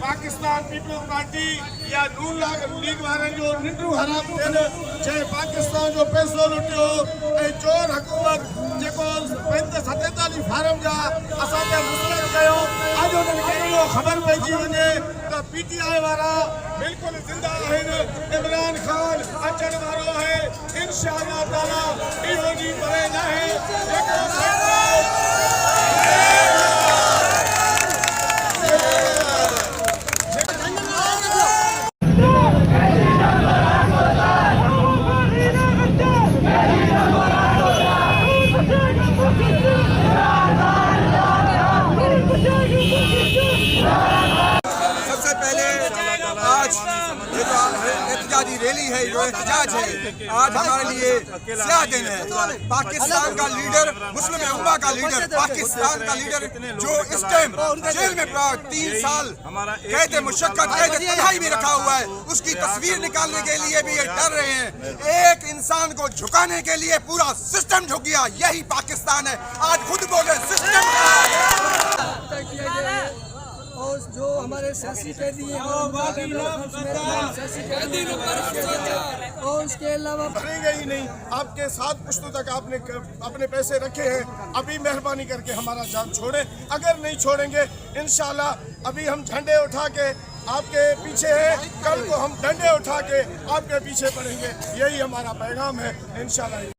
Pakistan peoples party या नून league वारनि जो निंडू हराम थियनि जे पाकिस्तान जो पैसो लुटियो ऐं चोर हुकूमत जेको 47 फार्म जा असांखे मुस्तरद कयो अॼु उन्हनि खे इहो ख़बर पइजी वञे त PTI वारा बिल्कुलु ज़िंदा आहिनि। इमरान खान अचण वारो आहे इंशाअल्लाह ताला। इहो ॾींहुं परे न आहे जेको एहतजाजी रैली है, जो एहतजाज है आज हमारे लिए स्याह दिन है। पाकिस्तान का लीडर, मुस्लिम उम्मा का लीडर, पाकिस्तान का लीडर जो इस टाइम जेल में 3 साल कैद मुशक्कत कैद तन्हाई में रखा हुआ है, उसकी तस्वीर निकालने के लिए भी ये डर रहे हैं। एक इंसान को झुकाने के लिए पूरा सिस्टम झुक गया, यही पाकिस्तान है। आज खुद बोले सिस्टम और जो हमारे सियासी कैदी हैं और उसके अलावा भरेंगे ही नहीं। आपके 7 पुश्तों तक आपने अपने पैसे रखे हैं, अभी मेहरबानी करके हमारा जान छोड़े। अगर नहीं छोड़ेंगे इंशाल्लाह अभी हम झंडे उठा के आपके पीछे हैं, कल को हम डंडे उठा के आपके पीछे पड़ेंगे। यही हमारा पैगाम है इंशाल्लाह।